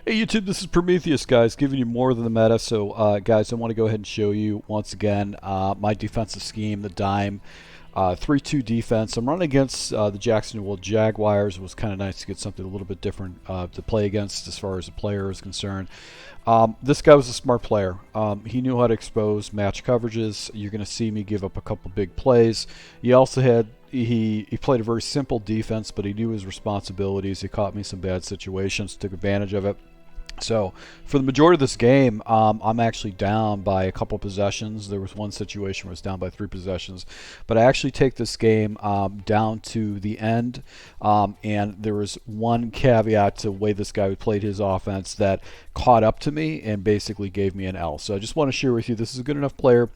Hey YouTube, this is Prometheus, guys, giving you more than the meta. So, guys, I want to go ahead and show you once again my defensive scheme, the dime 3-2 defense. I'm running against the Jacksonville Jaguars. It was kind of nice to get something a little bit different to play against as far as the player is concerned. This guy was a smart player. He knew how to expose match coverages. You're going to see me give up a couple big plays. He also had he played a very simple defense, but he knew his responsibilities. He caught me some bad situations, took advantage of it. So for the majority of this game, I'm actually down by a couple possessions. There was one situation where I was down by 3 possessions, but I actually take this game down to the end, and there was one caveat to the way this guy played his offense that caught up to me and basically gave me an L. So I just want to share with you, this is a good enough player.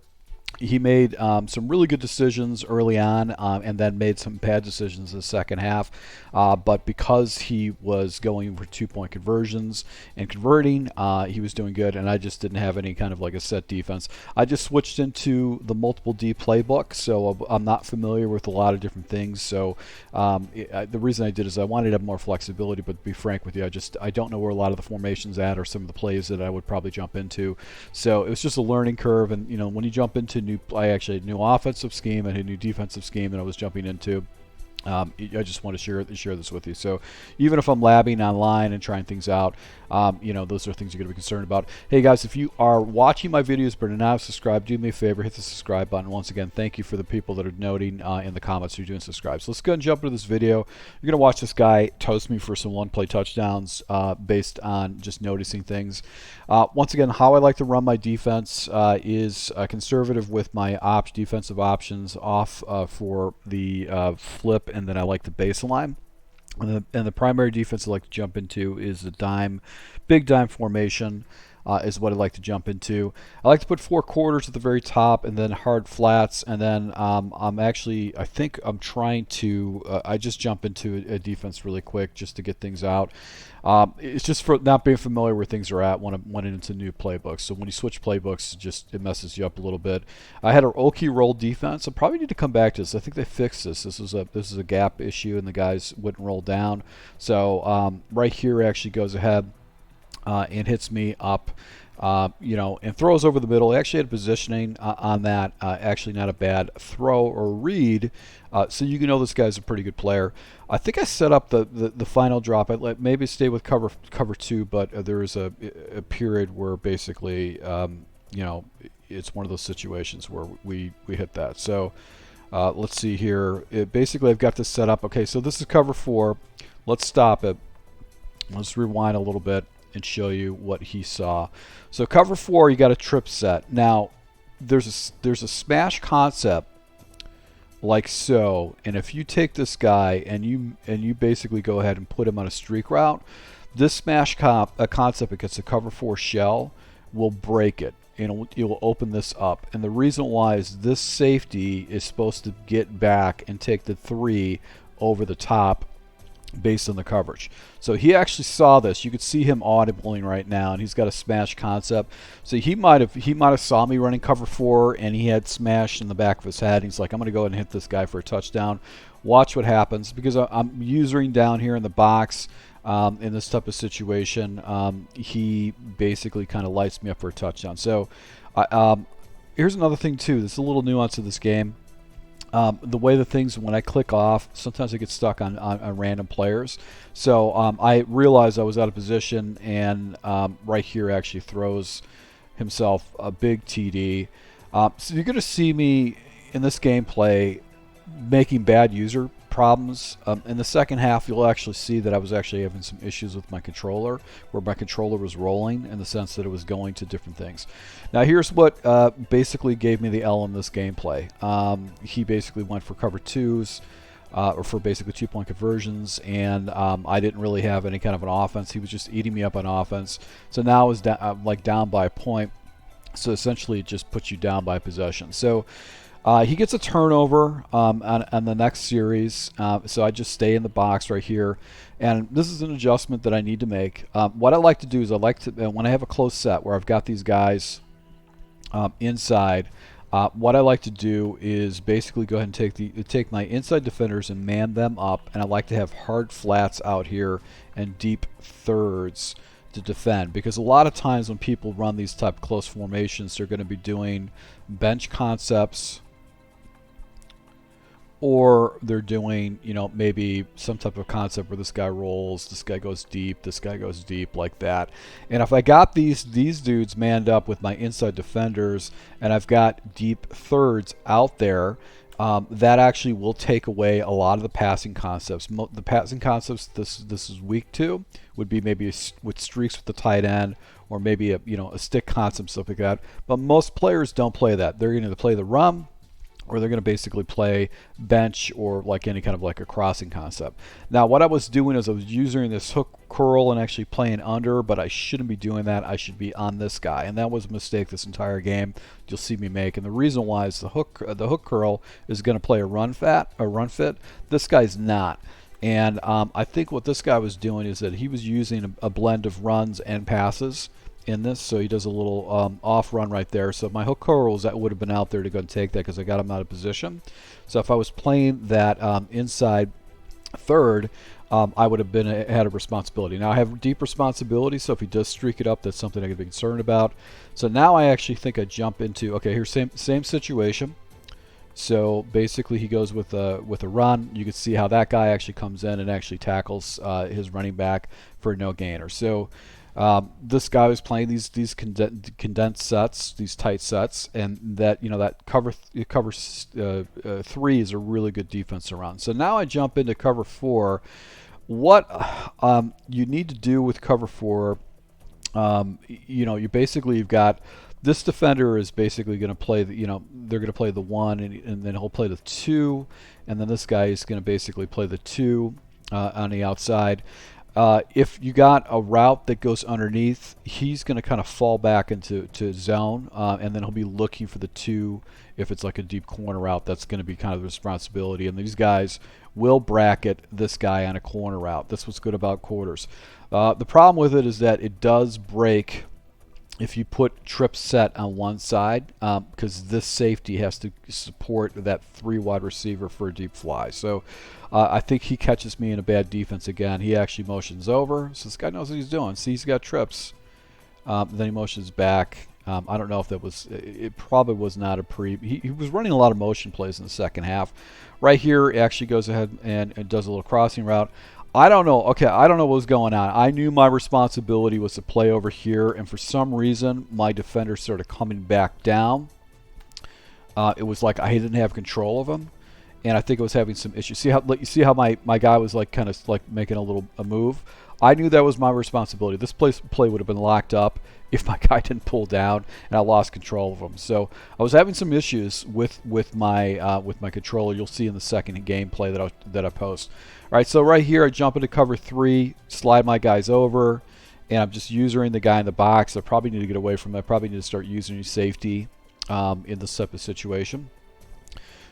He made some really good decisions early on, and then made some bad decisions in the second half. But because he was going for 2-point conversions and converting, he was doing good, and I just didn't have any kind of like a set defense. I just switched into the multiple D playbook, so I'm not familiar with a lot of different things. So the reason I did is I wanted to have more flexibility, but to be frank with you, I don't know where a lot of the formations at or some of the plays that I would probably jump into. So it was just a learning curve, and when you jump into I actually had a new offensive scheme and a new defensive scheme that I was jumping into. I just want to share this with you. So even if I'm labbing online and trying things out, those are things you're going to be concerned about. Hey guys, if you are watching my videos but are not subscribed, do me a favor, hit the subscribe button. Once again, thank you for the people that are noting in the comments who are doing subscribe. So let's go and jump into this video. You're going to watch this guy toast me for some one-play touchdowns based on just noticing things. Once again, how I like to run my defense is conservative with my defensive options off for the flip, and then I like the baseline. And the primary defense I like to jump into is the big dime formation is what I like to jump into. I like to put 4 quarters at the very top and then hard flats, and then I think I'm trying to, I just jump into a defense really quick just to get things out. It's just for not being familiar where things are at when I'm running into new playbooks. So when you switch playbooks, it messes you up a little bit. I had an okay roll defense. I probably need to come back to this. I think they fixed this. This is a gap issue, and the guys wouldn't roll down. So right here actually goes ahead and hits me up. And throws over the middle. I actually had positioning on that. Actually not a bad throw or read. So you can know this guy's a pretty good player. I think I set up the final drop. I maybe stay with cover 2, but there is a period where basically, it's one of those situations where we hit that. So let's see here. Basically, I've got this set up. Okay, so this is cover 4. Let's stop it. Let's rewind a little bit and show you what he saw. So cover 4, you got a trip set. Now there's a smash concept like so, and if you take this guy and you basically go ahead and put him on a streak route, this smash concept against a cover 4 shell will break it, and it will open this up. And the reason why is this safety is supposed to get back and take the 3 over the top based on the coverage. So he actually saw this. You could see him audibling right now, and he's got a smash concept. So he might have saw me running cover 4, and he had smash in the back of his head. He's like, I'm going to go ahead and hit this guy for a touchdown. Watch what happens, because I'm using down here in the box in this type of situation. He basically kind of lights me up for a touchdown. So here's another thing too. There's a little nuance to this game. The way the things, when I click off, sometimes I get stuck on random players. So I realized I was out of position, and right here actually throws himself a big TD. So you're going to see me in this gameplay making bad user problems. In the second half, you'll actually see that I was actually having some issues with my controller, where my controller was rolling in the sense that it was going to different things. Now here's what basically gave me the L in this gameplay. He basically went for cover 2s, or for basically 2-point conversions, and I didn't really have any kind of an offense. He was just eating me up on offense. So now I was down by a point. So essentially it just puts you down by possession. So he gets a turnover on the next series, so I just stay in the box right here, and this is an adjustment that I need to make. What I like to do is I like to, when I have a close set where I've got these guys inside, what I like to do is basically go ahead and take my inside defenders and man them up, and I like to have hard flats out here and deep thirds to defend, because a lot of times when people run these type of close formations, they're going to be doing bench concepts, or they're doing, you know, maybe some type of concept where this guy rolls, this guy goes deep, this guy goes deep, like that. And if I got these dudes manned up with my inside defenders, and I've got deep thirds out there, that actually will take away a lot of the passing concepts. The passing concepts this is weak to would be maybe with streaks with the tight end, or maybe a stick concept, stuff like that. But most players don't play that. They're going to play the run, or they're going to basically play bench, or like any kind of like a crossing concept. Now what I was doing is I was using this hook curl and actually playing under, but I shouldn't be doing that. I should be on this guy, and that was a mistake this entire game you'll see me make. And the reason why is the hook curl is going to play a run fit. This guy's not. And I think what this guy was doing is that he was using a blend of runs and passes in this, so he does a little off run right there. So if my hook curls, that would have been out there to go and take that, because I got him out of position. So if I was playing that inside third, I would have had a responsibility. Now I have deep responsibility, so if he does streak it up, that's something I could be concerned about. So now I actually think I jump into, okay, here's same situation. So basically he goes with a run. You can see how that guy actually comes in and actually tackles his running back for no gainer. So this guy was playing these condensed sets, these tight sets, and that that cover three is a really good defense around. So now I jump into cover four. What you need to do with cover four, you've got this defender is basically going to play they're going to play the one, and then he'll play the two, and then this guy is going to basically play the two on the outside. If you got a route that goes underneath, he's going to kind of fall back into zone, and then he'll be looking for the two. If it's like a deep corner route, that's going to be kind of the responsibility. And these guys will bracket this guy on a corner route. That's what's good about quarters. The problem with it is that it does break if you put trip set on one side, because this safety has to support that 3 wide receiver for a deep fly. So I think he catches me in a bad defense again. He actually motions over, so this guy knows what he's doing. See, he's got trips. Then he motions back. I don't know if that was, it probably was not a he was running a lot of motion plays in the second half. Right here, he actually goes ahead and does a little crossing route. I don't know. Okay, I don't know what was going on. I knew my responsibility was to play over here, and for some reason, my defender started coming back down. It was like I didn't have control of him, and I think I was having some issues. You see how my guy was like kind of like making a move. I knew that was my responsibility. This play would have been locked up if my guy didn't pull down and I lost control of him. So I was having some issues with my controller. You'll see in the second gameplay that I post. All right, so right here I jump into cover 3, slide my guys over, and I'm just using the guy in the box. I probably need to get away from him. I probably need to start using safety in this type of situation.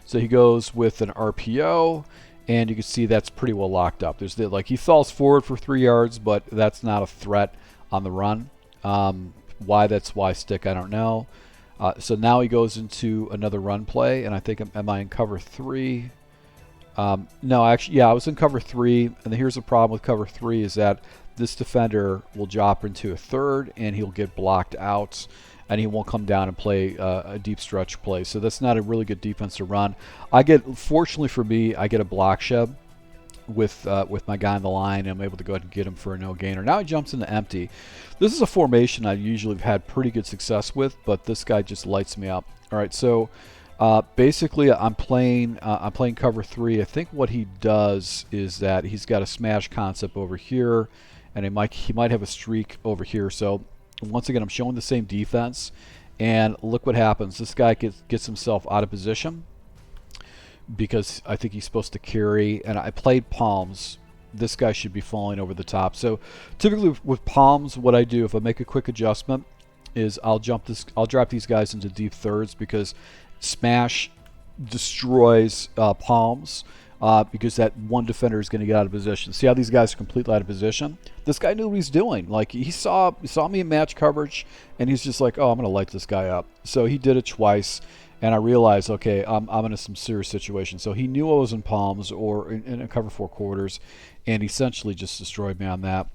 So he goes with an RPO, and you can see that's pretty well locked up. He falls forward for 3 yards, but that's not a threat on the run. Why that's Y stick, I don't know. So now he goes into another run play, and I think, am I in cover 3? No, actually, yeah, I was in cover 3, and here's the problem with cover 3 is that this defender will drop into a third, and he'll get blocked out, and he won't come down and play a deep stretch play. So that's not a really good defense to run. Fortunately for me, I get a block shed with my guy on the line, and I'm able to go ahead and get him for a no gainer. Now he jumps into empty. This is a formation I usually have had pretty good success with, but this guy just lights me up. All right, so basically I'm playing cover 3. I think what he does is that he's got a smash concept over here, and he might have a streak over here. So once again, I'm showing the same defense, and look what happens. This guy gets himself out of position because I think he's supposed to carry, and I played palms. This guy should be falling over the top. So typically with palms, what I do if I make a quick adjustment is I'll drop these guys into deep thirds, because smash destroys palms, because that one defender is going to get out of position. See how these guys are completely out of position? This guy knew what he's doing. Like he saw me in match coverage, and he's just like, oh, I'm going to light this guy up. So he did it twice, and I realized, okay, I'm in some serious situation. So he knew I was in palms or in a cover 4 quarters, and essentially just destroyed me on that.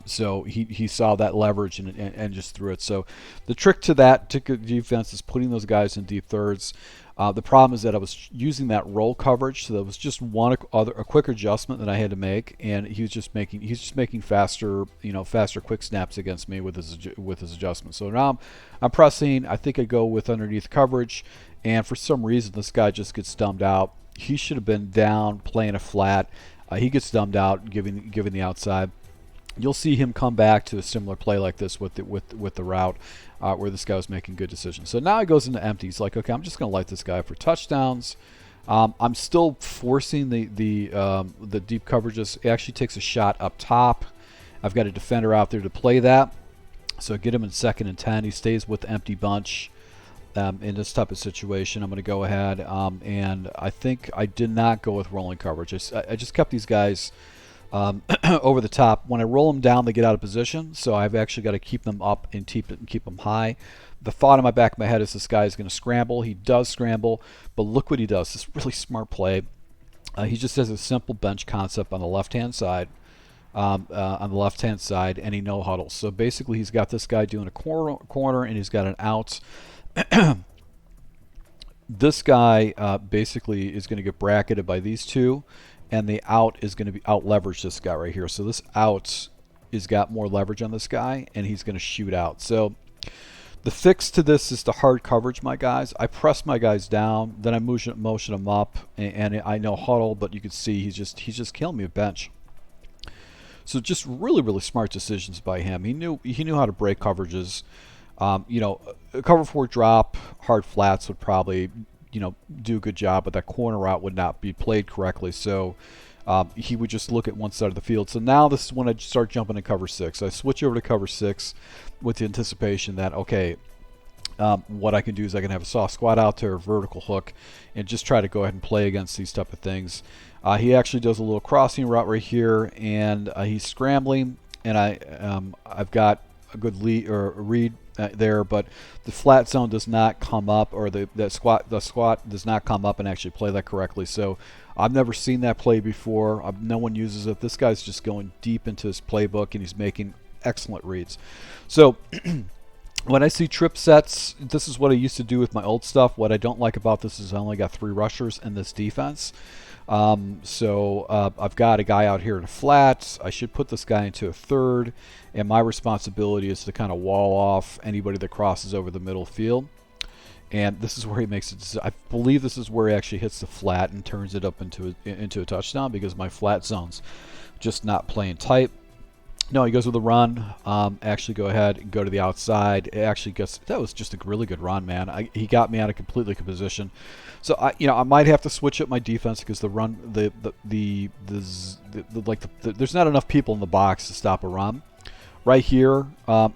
So he saw that leverage and just threw it. So the trick to that defense is putting those guys in deep thirds. The problem is that I was using that roll coverage, so that was just a quick adjustment that I had to make, and he's just making faster, faster quick snaps against me with his adjustment. So now I'm pressing. I think I go with underneath coverage, and for some reason this guy just gets dumbed out. He should have been down playing a flat. He gets dumbed out, giving the outside. You'll see him come back to a similar play like this with the route where this guy was making good decisions. So now he goes into empty. He's like, okay, I'm just going to light this guy for touchdowns. I'm still forcing the deep coverages. He actually takes a shot up top. I've got a defender out there to play that. So get him in 2nd and 10. He stays with the empty bunch. In this type of situation, I'm going to go ahead and I think I did not go with rolling coverage. I just kept these guys over the top. When I roll them down, they get out of position, so I've actually got to keep them up and keep them high. The thought in my back of my head is this guy is going to scramble. He does scramble, but look what he does. This really smart play. He just has a simple bench concept on the left-hand side. And he no huddles. So basically, he's got this guy doing a corner, and he's got an out. This guy basically is going to get bracketed by these two, and the out is going to be out leverage this guy right here. So this out is got more leverage on this guy, and he's going to shoot out. So the fix to this is to hard coverage my guys. I press my guys down, then I motion them up, and I know huddle, but you can see he's just killing me with bench. So just really smart decisions by him. He knew how to break coverages. A cover 4 drop, hard flats would probably, do a good job, but that corner route would not be played correctly. So he would just look at one side of the field. So now this is when I start jumping to cover 6. I switch over to cover 6 with the anticipation that, okay, what I can do is I can have a soft squat out there, a vertical hook, and just try to go ahead and play against these type of things. He actually does a little crossing route right here, and he's scrambling, and I've got a good read there, but the flat zone does not come up, or the squat does not come up and actually play that correctly. So I've never seen that play before. No one uses it. This guy's just going deep into his playbook, and he's making excellent reads. So when I see trip sets, this is what I used to do with my old stuff. What I don't like about this is I only got 3 rushers in this defense. So I've got a guy out here in a flat. I should put this guy into a third, and my responsibility is to kind of wall off anybody that crosses over the middle field. And this is where he makes it. I believe this is where he actually hits the flat and turns it up into a touchdown, because my flat zone's just not playing tight. No, he goes with a run. Actually, go ahead and go to the outside. It actually gets, that was just a really good run, man. He got me out of completely good position. So I might have to switch up my defense, because the run, there's not enough people in the box to stop a run. Right here,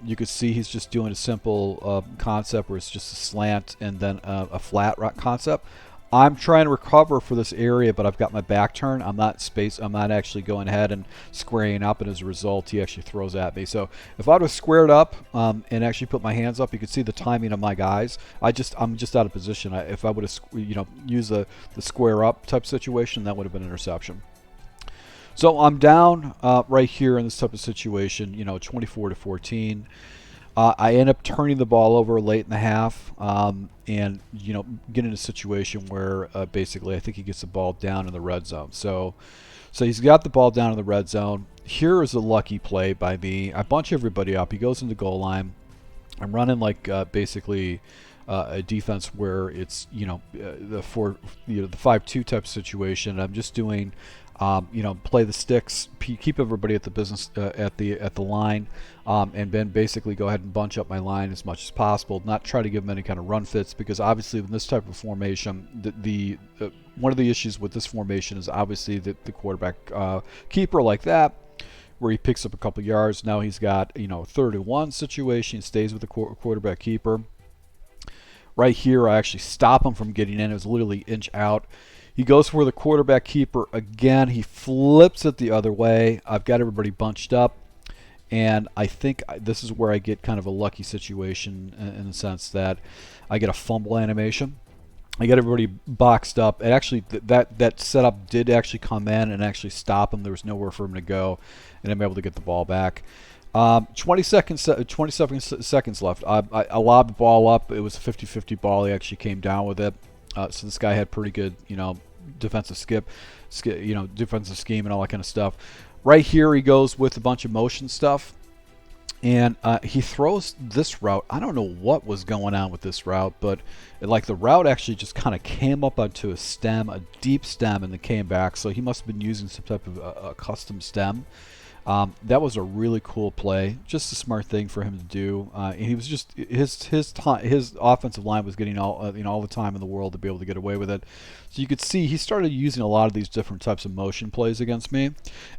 you could see he's just doing a simple concept where it's just a slant and then a flat concept. I'm trying to recover for this area, but I've got my back turned. I'm not actually going ahead and squaring up, and as a result, he actually throws at me. So if I would have squared up and actually put my hands up, you could see the timing of my guys. I'm just out of position. If I would have used the square up type situation, that would have been an interception. So I'm down right here in this type of situation, 24-14. I end up turning the ball over late in the half, and get in a situation where basically I think he gets the ball down in the red zone. So he's got the ball down in the red zone. Here is a lucky play by me. I bunch everybody up. He goes into goal line. I'm running like basically a defense where it's the 5-2 type situation. I'm just doing play the sticks, keep everybody at the business at the line, and then basically go ahead and bunch up my line as much as possible. Not try to give them any kind of run fits, because obviously in this type of formation, one of the issues with this formation is obviously the quarterback keeper like that, where he picks up a couple yards. Now he's got 3rd and 1 situation. He stays with the quarterback keeper. Right here, I actually stop him from getting in. It was literally inch out. He goes for the quarterback keeper again. He flips it the other way. I've got everybody bunched up, and I think this is where I get kind of a lucky situation in the sense that I get a fumble animation. I got everybody boxed up. And actually, that setup did actually come in and actually stop him. There was nowhere for him to go, and I'm able to get the ball back. 27 seconds left. I lobbed the ball up. It was a 50-50 ball. He actually came down with it. So this guy had pretty good, defensive defensive scheme and all that kind of stuff. Right here, he goes with a bunch of motion stuff. And he throws this route. I don't know what was going on with this route, but the route actually just kind of came up onto a stem, a deep stem, and then came back. So he must have been using some type of a custom stem. That was a really cool play, just a smart thing for him to do. And he was just his offensive line was getting all the time in the world to be able to get away with it. So you could see he started using a lot of these different types of motion plays against me,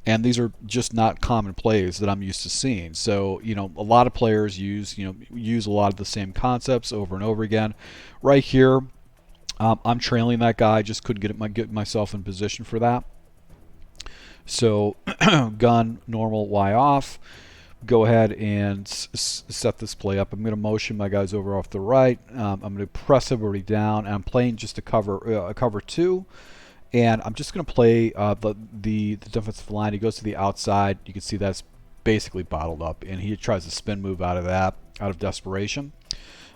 and these are just not common plays that I'm used to seeing. So a lot of players use a lot of the same concepts over and over again. Right here, I'm trailing that guy. Just couldn't get myself in position for that. So gun, normal, Y off. Go ahead and set this play up. I'm going to motion my guys over off the right. I'm going to press everybody down. And I'm playing just a cover 2. And I'm just going to play the defensive line. He goes to the outside. You can see that's basically bottled up. And he tries to spin move out of that, out of desperation.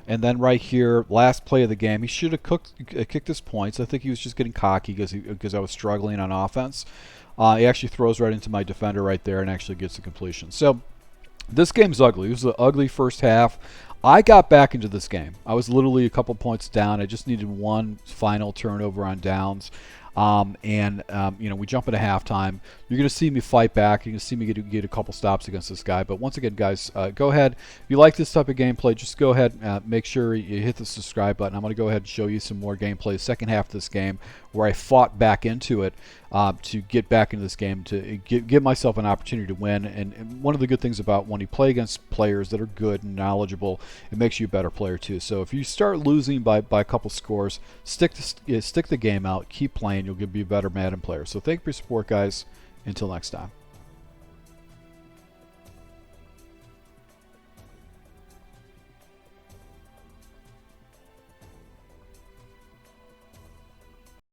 And then right here, last play of the game, he should have kicked his points. I think he was just getting cocky because I was struggling on offense. He actually throws right into my defender right there and actually gets the completion. So this game's ugly. It was an ugly first half. I got back into this game. I was literally a couple points down. I just needed one final turnover on downs. We jump into halftime. You're going to see me fight back. You're going to see me get a couple stops against this guy. But once again, guys, go ahead. If you like this type of gameplay, just go ahead and make sure you hit the subscribe button. I'm going to go ahead and show you some more gameplay, second half of this game, where I fought back into it to get back into this game, to give myself an opportunity to win. And one of the good things about when you play against players that are good and knowledgeable, it makes you a better player too. So if you start losing by a couple scores, stick the game out, keep playing. You'll be a better Madden player. So thank you for your support, guys. Until next time.